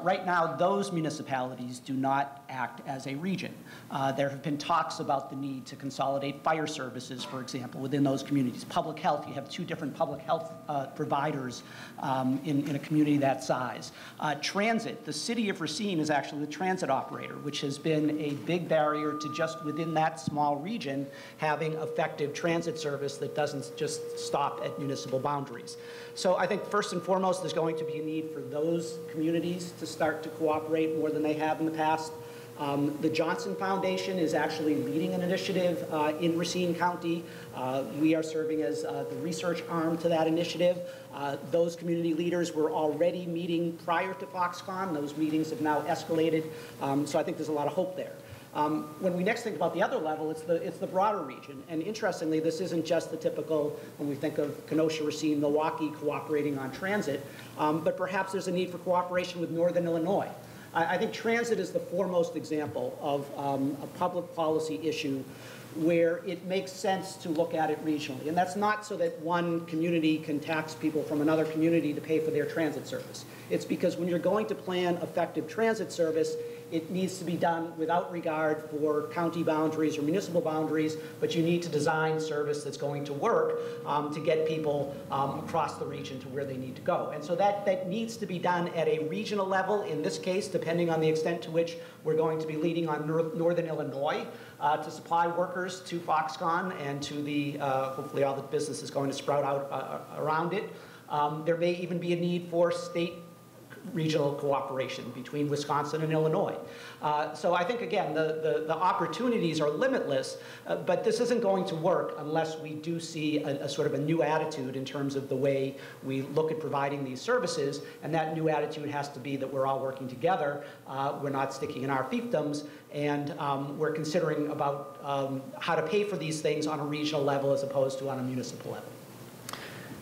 Right now, those municipalities do not act as a region. There have been talks about the need to consolidate fire services, for example, within those communities. Public health, you have two different public health providers in a community that size. Transit, the city of Racine is actually the transit operator, which has been a big barrier to just within that small region having effective transit service that doesn't just stop at municipal boundaries. So I think first and foremost, there's going to be a need for those communities to start to cooperate more than they have in the past. The Johnson Foundation is actually leading an initiative in Racine County. We are serving as the research arm to that initiative. Those community leaders were already meeting prior to Foxconn. Those meetings have now escalated. So I think there's a lot of hope there. When we next think about the other level, it's the broader region. And interestingly, this isn't just the typical, when we think of Kenosha, Racine, Milwaukee cooperating on transit, but perhaps there's a need for cooperation with Northern Illinois. I think transit is the foremost example of a public policy issue where it makes sense to look at it regionally. And that's not so that one community can tax people from another community to pay for their transit service. It's because when you're going to plan effective transit service, it needs to be done without regard for county boundaries or municipal boundaries, but you need to design service that's going to work to get people across the region to where they need to go. And so that needs to be done at a regional level, in this case, depending on the extent to which we're going to be leading on Northern Illinois to supply workers to Foxconn and to the, hopefully all the business is going to sprout out around it. There may even be a need for state regional cooperation between Wisconsin and Illinois. So I think, again, the opportunities are limitless, but this isn't going to work unless we do see a sort of a new attitude in terms of the way we look at providing these services, and that new attitude has to be that we're all working together, we're not sticking in our fiefdoms, and we're considering about how to pay for these things on a regional level as opposed to on a municipal level.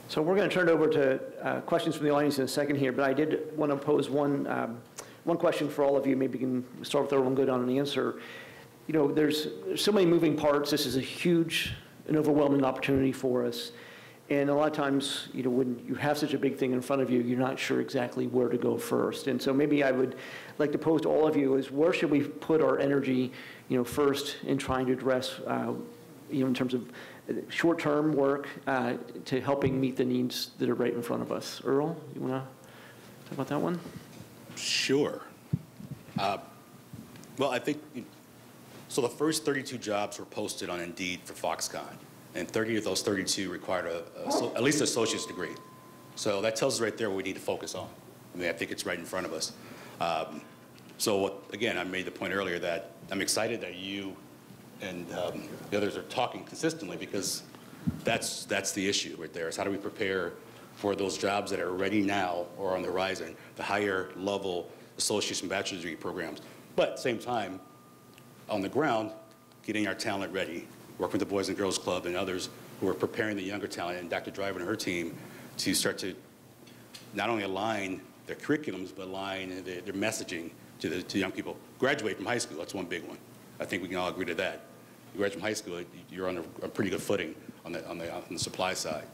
So we're going to turn it over to questions from the audience in a second here, but I did want to pose one question for all of you. Maybe you can start with everyone good on an answer. There's so many moving parts. This is a huge and overwhelming opportunity for us. And a lot of times, when you have such a big thing in front of you, you're not sure exactly where to go first. And so maybe I would like to pose to all of you is where should we put our energy, first in trying to address, in terms of short-term work to helping meet the needs that are right in front of us. Earl, you want to talk about that one? Sure. Well, I think, so the first 32 jobs were posted on Indeed for Foxconn. and 30 of those 32 required at least an associate's degree. So that tells us right there what we need to focus on. I mean, I think it's right in front of us. Again, I made the point earlier that I'm excited that you and the others are talking consistently, because that's the issue right there, is how do we prepare for those jobs that are ready now or on the horizon, the higher level associate's and bachelor's degree programs. But at the same time, on the ground, getting our talent ready, working with the Boys and Girls Club and others who are preparing the younger talent, and Dr. Driver and her team, to start to not only align their curriculums, but align their messaging to young people. Graduate from high school, that's one big one. I think we can all agree to that. You graduate from high school, you're on a pretty good footing on the supply side.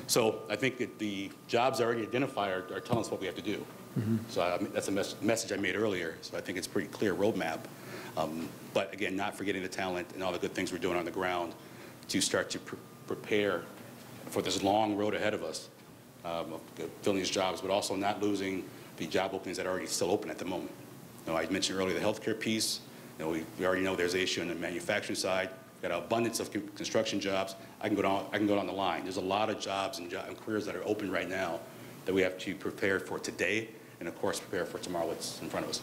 So I think that the jobs already identified are telling us what we have to do. So that's a message I made earlier. So I think it's a pretty clear roadmap. But again, not forgetting the talent and all the good things we're doing on the ground to start to prepare for this long road ahead of us, of filling these jobs, but also not losing the job openings that are already still open at the moment. You know, I mentioned earlier the healthcare piece. You know, we already know there's an issue on the manufacturing side. We've got an abundance of construction jobs. I can go down the line. There's a lot of jobs and careers that are open right now that we have to prepare for today, and of course prepare for tomorrow what's in front of us.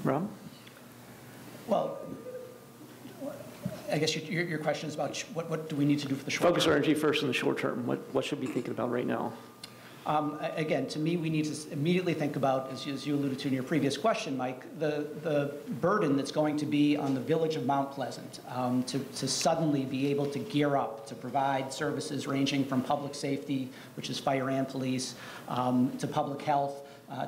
Rob? Well, I guess your question is about what do we need to do for the short term? Focus our energy first in the short term. What should we be thinking about right now? Again, to me, we need to immediately think about, as you alluded to in your previous question, Mike, the burden that's going to be on the village of Mount Pleasant to suddenly be able to gear up to provide services ranging from public safety, which is fire and police, to public health,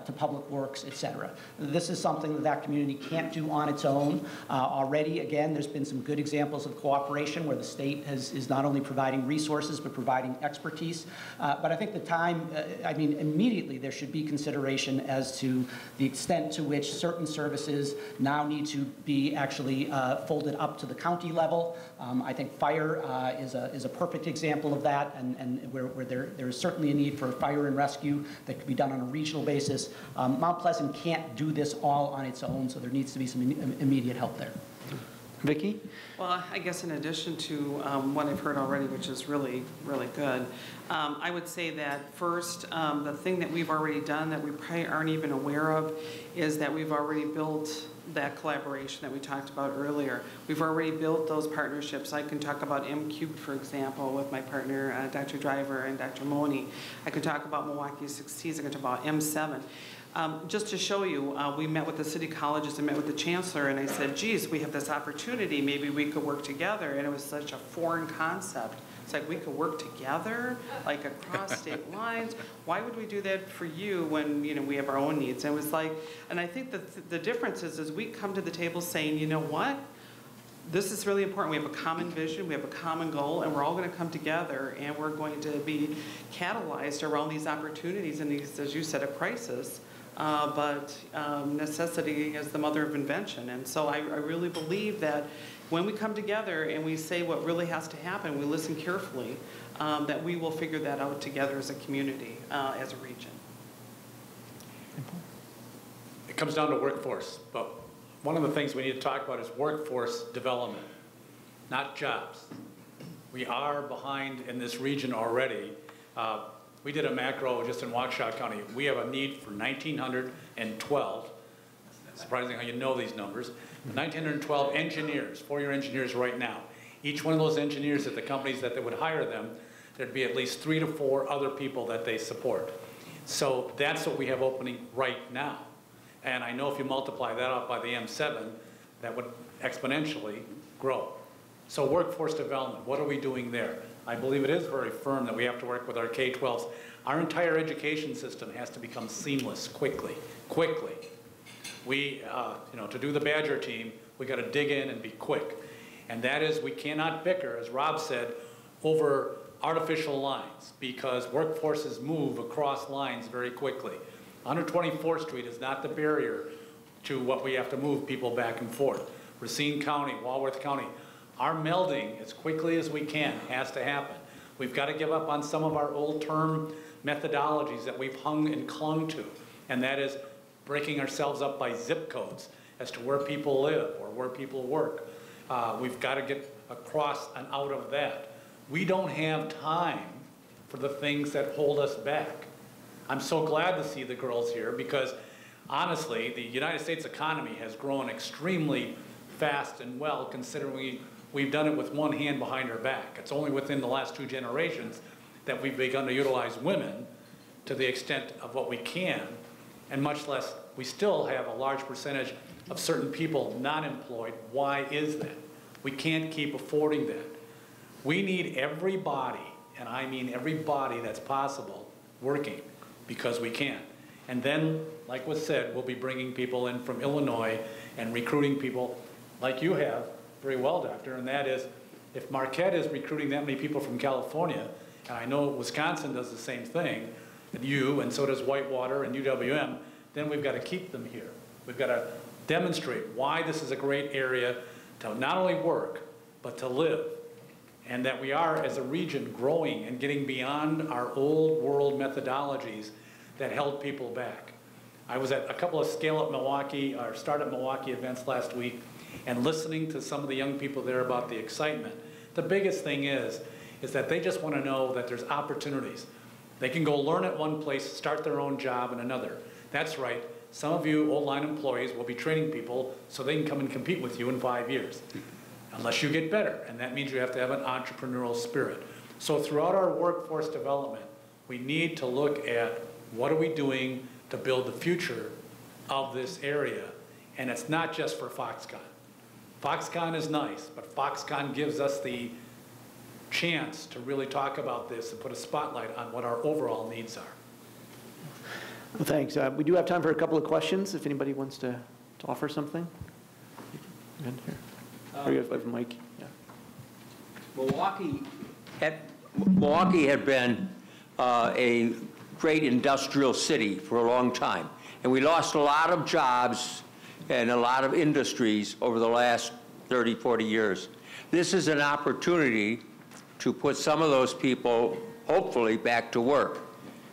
to public works, et cetera. This is something that community can't do on its own. Already, again, there's been some good examples of cooperation where the state is not only providing resources, but providing expertise. But I think the time, immediately there should be consideration as to the extent to which certain services now need to be actually folded up to the county level. I think fire is a perfect example of that, and where there is certainly a need for fire and rescue that could be done on a regional basis. Mount Pleasant can't do this all on its own, so there needs to be some immediate help there. Vicki? Well, I guess in addition to what I've heard already, which is really, really good, I would say that first, the thing that we've already done that we probably aren't even aware of is that we've already built that collaboration that we talked about earlier. We've already built those partnerships. I can talk about M-Cubed, for example, with my partner, Dr. Driver and Dr. Money. I can talk about Milwaukee 60s. I can talk about M7. Just to show you, we met with the city colleges and met with the chancellor, and I said, geez, we have this opportunity, maybe we could work together, and it was such a foreign concept. It's like, we could work together, like across state lines. Why would we do that for you when, you know, we have our own needs? And it was like, and I think that the difference is we come to the table saying, you know what? This is really important. We have a common vision, we have a common goal, and we're all going to come together, and we're going to be catalyzed around these opportunities and these, as you said, a crisis. But necessity is the mother of invention. And so I really believe that when we come together and we say what really has to happen, we listen carefully, that we will figure that out together as a community, as a region. It comes down to workforce, but one of the things we need to talk about is workforce development, not jobs. We are behind in this region already. We did a macro just in Waukesha County. We have a need for 1,912. Surprising how you know these numbers. 1,912 engineers, four-year engineers right now. Each one of those engineers at the companies that they would hire them, there'd be at least 3 to 4 other people that they support. So that's what we have opening right now. And I know if you multiply that out by the M7, that would exponentially grow. So workforce development, what are we doing there? I believe it is very firm that we have to work with our K-12s. Our entire education system has to become seamless quickly. We, to do the Badger team, we got to dig in and be quick. And that is, we cannot bicker, as Rob said, over artificial lines, because workforces move across lines very quickly. 124th Street is not the barrier to what we have to move people back and forth. Racine County, Walworth County, our melding as quickly as we can has to happen. We've got to give up on some of our old term methodologies that we've hung and clung to, and that is breaking ourselves up by zip codes as to where people live or where people work. We've got to get across and out of that. we don't have time for the things that hold us back. I'm so glad to see the girls here because honestly, the United States economy has grown extremely fast and well considering we've done it with one hand behind our back. It's only within the last 2 generations that we've begun to utilize women to the extent of what we can, and much less, we still have a large percentage of certain people not employed. Why is that? We can't keep affording that. We need everybody, and I mean everybody that's possible, working because we can. And then, like was said, we'll be bringing people in from Illinois and recruiting people like you have very well, Doctor, and that is, if Marquette is recruiting that many people from California, and I know Wisconsin does the same thing, and so does Whitewater and UWM, then we've got to keep them here. We've got to demonstrate why this is a great area to not only work, but to live. And that we are, as a region, growing and getting beyond our old world methodologies that held people back. I was at a couple of Scale Up Milwaukee, or Start Up Milwaukee events last week, and listening to some of the young people there about the excitement. The biggest thing is that they just want to know that there's opportunities. They can go learn at one place, start their own job in another. That's right. Some of you old line employees will be training people so they can come and compete with you in 5 years, unless you get better. And that means you have to have an entrepreneurial spirit. So throughout our workforce development, we need to look at what are we doing to build the future of this area. And it's not just for Foxconn. Foxconn is nice, but Foxconn gives us the chance to really talk about this and put a spotlight on what our overall needs are. Well, thanks. We do have time for a couple of questions if anybody wants to offer something. Good. Here. Or you have Mike. Yeah. Milwaukee had been a great industrial city for a long time, and we lost a lot of jobs and a lot of industries over the last 30, 40 years. This is an opportunity to put some of those people, hopefully, back to work.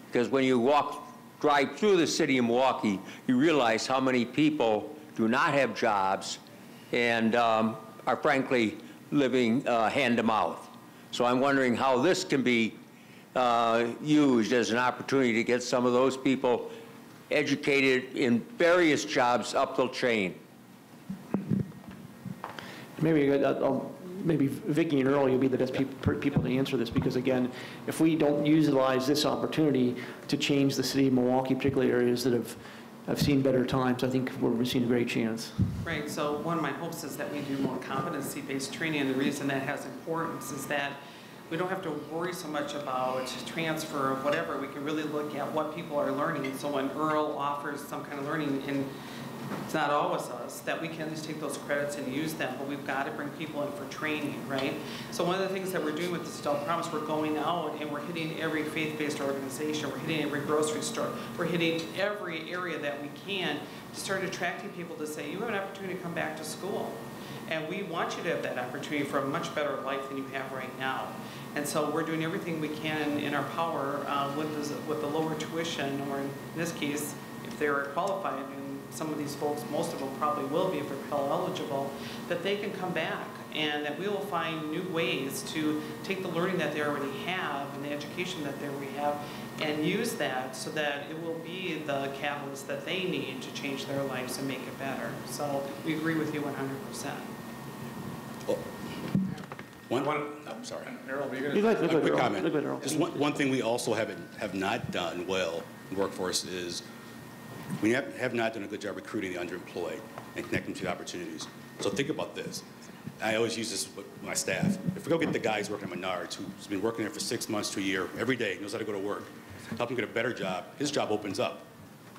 Because when you drive through the city of Milwaukee, you realize how many people do not have jobs and are frankly living hand to mouth. So I'm wondering how this can be used as an opportunity to get some of those people educated in various jobs up the chain. Maybe Vicki and Earl, you'll be the best people to answer this, because again, if we don't utilize this opportunity to change the city of Milwaukee, particularly areas that have seen better times, I think we're missing a great chance. Right, so one of my hopes is that we do more competency-based training, and the reason that has importance is that we don't have to worry so much about transfer of whatever. We can really look at what people are learning. So when Earl offers some kind of learning, and it's not always us, that we can at least take those credits and use them, but we've got to bring people in for training, right? So one of the things that we're doing with the Stella Promise, we're going out and we're hitting every faith-based organization, we're hitting every grocery store, we're hitting every area that we can to start attracting people to say, you have an opportunity to come back to school. And we want you to have that opportunity for a much better life than you have right now. And so we're doing everything we can in our power with the lower tuition, or in this case, if they're qualified, and some of these folks, most of them probably will be if they're Pell eligible, that they can come back and that we will find new ways to take the learning that they already have and the education that they already have and use that so that it will be the catalyst that they need to change their lives and make it better. So we agree with you 100%. I'm sorry. A quick comment. Just one thing we also have not done well in the workforce is we have not done a good job recruiting the underemployed and connecting to the opportunities. So think about this. I always use this with my staff. If we go get the guy who's working at Menards, who's been working there for 6 months to a year, every day, knows how to go to work, help him get a better job, his job opens up.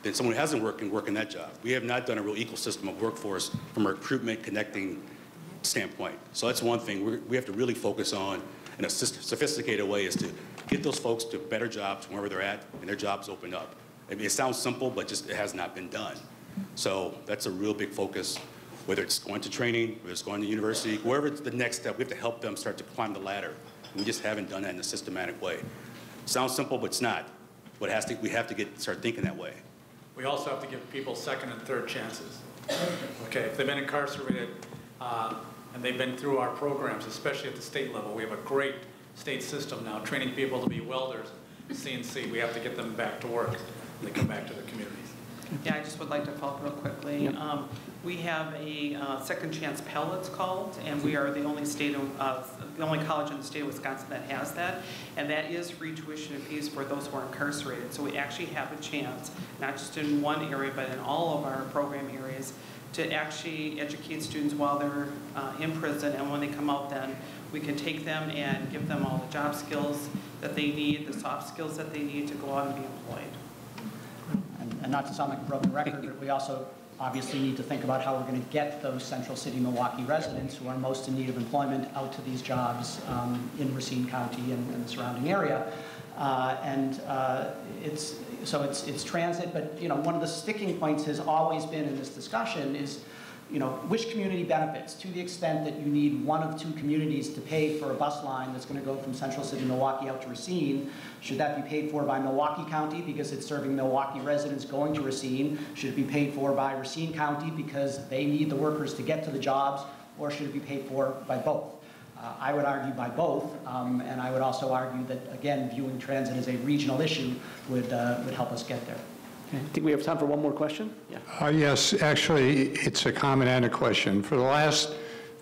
Then someone who hasn't worked can work in that job. We have not done a real ecosystem of workforce from a recruitment, connecting standpoint. So that's one thing we have to really focus on in a sophisticated way, is to get those folks to better jobs wherever they're at and their jobs open up. I mean, it sounds simple, but just it has not been done. So that's a real big focus, whether it's going to training, whether it's going to university, wherever it's the next step, we have to help them start to climb the ladder. We just haven't done that in a systematic way. Sounds simple, but it's not. But we have to start thinking that way. We also have to give people second and third chances. Okay, if they've been incarcerated and they've been through our programs, especially at the state level, we have a great state system now, training people to be welders, CNC. We have to get them back to work, and they come back to their communities. Yeah, I just would like to follow up real quickly. We have a Second Chance Pell, it's called, and we are the only the only college in the state of Wisconsin that has that, and that is free tuition and fees for those who are incarcerated. So we actually have a chance, not just in one area, but in all of our program areas, to actually educate students while they're in prison, and when they come out, then we can take them and give them all the job skills that they need, the soft skills that they need to go out and be employed. And not to sound like a broken record, but we also obviously need to think about how we're going to get those Central City Milwaukee residents who are most in need of employment out to these jobs in Racine County and the surrounding area. It's transit, but one of the sticking points has always been in this discussion is which community benefits, to the extent that you need one of two communities to pay for a bus line that's going to go from Central City Milwaukee out to Racine. Should that be paid for by Milwaukee County because it's serving Milwaukee residents going to Racine? Should it be paid for by Racine County because they need the workers to get to the jobs? Or should it be paid for by both? I would argue by both, and I would also argue that, again, viewing transit as a regional issue would help us get there. Okay. I think we have time for one more question. Yeah. Yes, actually, it's a comment and a question. For the last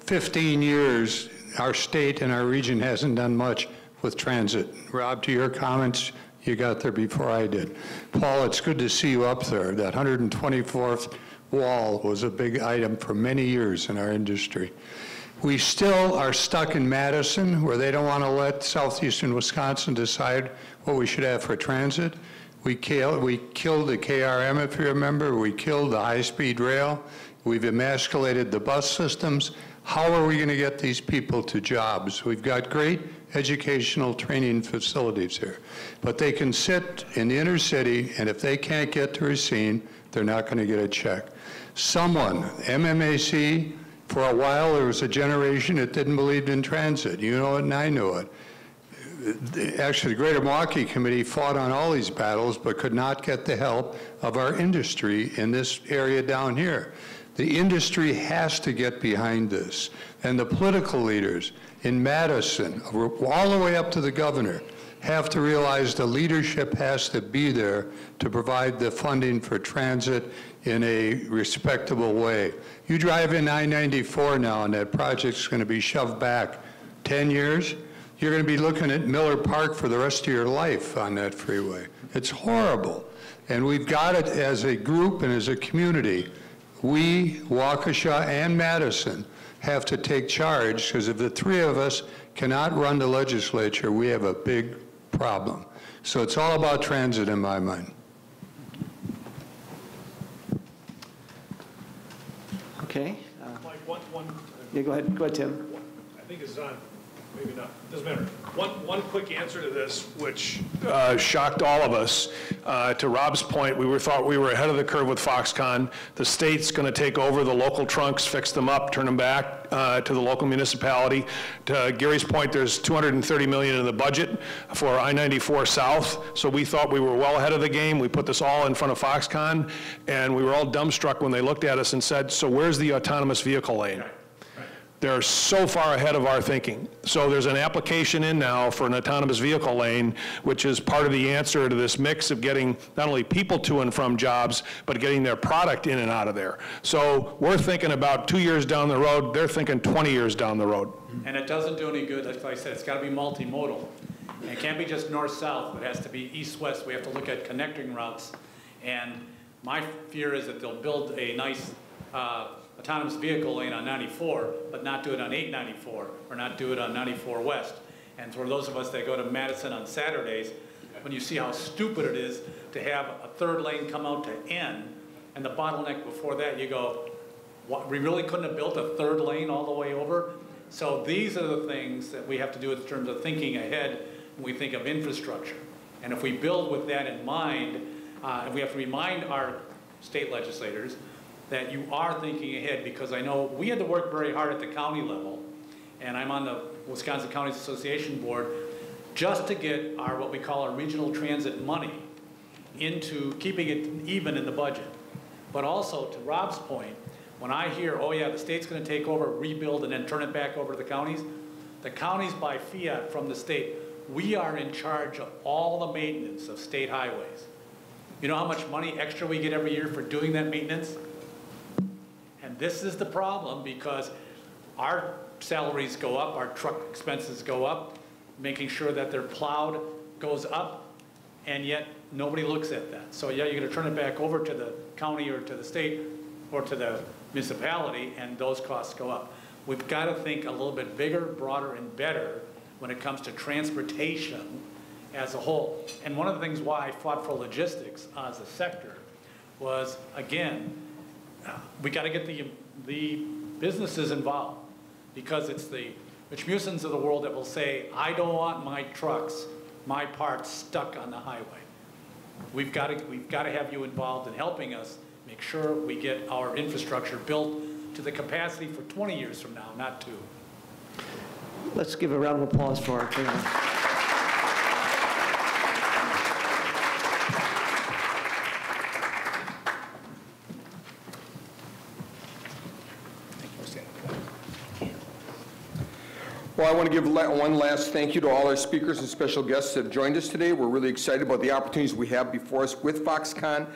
15 years, our state and our region hasn't done much with transit. Rob, to your comments, you got there before I did. Paul, it's good to see you up there. That 124th wall was a big item for many years in our industry. We still are stuck in Madison, where they don't want to let southeastern Wisconsin decide what we should have for transit. We killed the KRM, if you remember. We killed the high-speed rail. We've emasculated the bus systems. How are we going to get these people to jobs? We've got great educational training facilities here, but they can sit in the inner city, and if they can't get to Racine, they're not going to get a check. MMAC, for a while, there was a generation that didn't believe in transit. You know it, and I know it. Actually, the Greater Milwaukee Committee fought on all these battles, but could not get the help of our industry in this area down here. The industry has to get behind this, and the political leaders in Madison, all the way up to the governor, have to realize the leadership has to be there to provide the funding for transit in a respectable way. You drive in I-94 now, and that project's going to be shoved back 10 years. You're going to be looking at Miller Park for the rest of your life on that freeway. It's horrible. And we've got it as a group and as a community. We, Waukesha and Madison, have to take charge, because if the three of us cannot run the legislature, we have a big problem. So it's all about transit in my mind. Okay. Mike, Yeah, go ahead, Tim. I think it's on. Maybe not. Doesn't matter. One quick answer to this, which shocked all of us. To Rob's point, we thought we were ahead of the curve with Foxconn. The state's going to take over the local trunks, fix them up, turn them back to the local municipality. To Gary's point, there's $230 million in the budget for I-94 South. So we thought we were well ahead of the game. We put this all in front of Foxconn, and we were all dumbstruck when they looked at us and said, "So where's the autonomous vehicle lane?" They're so far ahead of our thinking. So there's an application in now for an autonomous vehicle lane, which is part of the answer to this mix of getting not only people to and from jobs, but getting their product in and out of there. So we're thinking about 2 years down the road. They're thinking 20 years down the road. And it doesn't do any good, like I said, it's got to be multimodal. And it can't be just north-south, it has to be east-west. We have to look at connecting routes. And my fear is that they'll build a nice autonomous vehicle lane on 94, but not do it on 894, or not do it on 94 West. And for those of us that go to Madison on Saturdays, when you see how stupid it is to have a third lane come out to N, and the bottleneck before that, you go, what, we really couldn't have built a third lane all the way over? So these are the things that we have to do in terms of thinking ahead when we think of infrastructure. And if we build with that in mind, and we have to remind our state legislators that you are thinking ahead, because I know we had to work very hard at the county level, and I'm on the Wisconsin Counties Association board, just to get our, what we call our regional transit money into keeping it even in the budget. But also, to Rob's point, when I hear, oh yeah, the state's going to take over, rebuild, and then turn it back over to the counties, The counties buy fiat from the state. We are in charge of all the maintenance of state highways. You know how much money extra we get every year for doing that maintenance? And this is the problem, because our salaries go up, our truck expenses go up, making sure that they're plowed goes up, and yet nobody looks at that. So yeah, you're gonna turn it back over to the county or to the state or to the municipality, and those costs go up. We've got to think a little bit bigger, broader, and better when it comes to transportation as a whole. And one of the things why I fought for logistics as a sector was, again, we got to get the businesses involved, because it's the Rich Musons of the world that will say, I don't want my trucks, my parts stuck on the highway. We've got to have you involved in helping us make sure we get our infrastructure built to the capacity for 20 years from now, not 2. Let's give a round of applause for our panel. Well, I want to give one last thank you to all our speakers and special guests that have joined us today. We're really excited about the opportunities we have before us with Foxconn.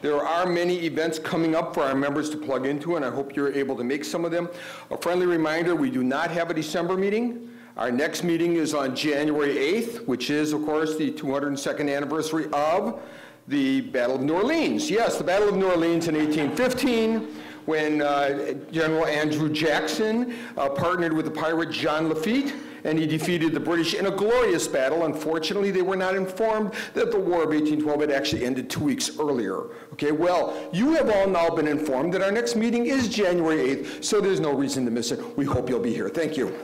There are many events coming up for our members to plug into, and I hope you're able to make some of them. A friendly reminder, we do not have a December meeting. Our next meeting is on January 8th, which is, of course, the 202nd anniversary of the Battle of New Orleans. Yes, the Battle of New Orleans in 1815. When General Andrew Jackson partnered with the pirate John Lafitte, and he defeated the British in a glorious battle. Unfortunately, they were not informed that the War of 1812 had actually ended 2 weeks earlier. Okay, well, you have all now been informed that our next meeting is January 8th, so there's no reason to miss it. We hope you'll be here. Thank you.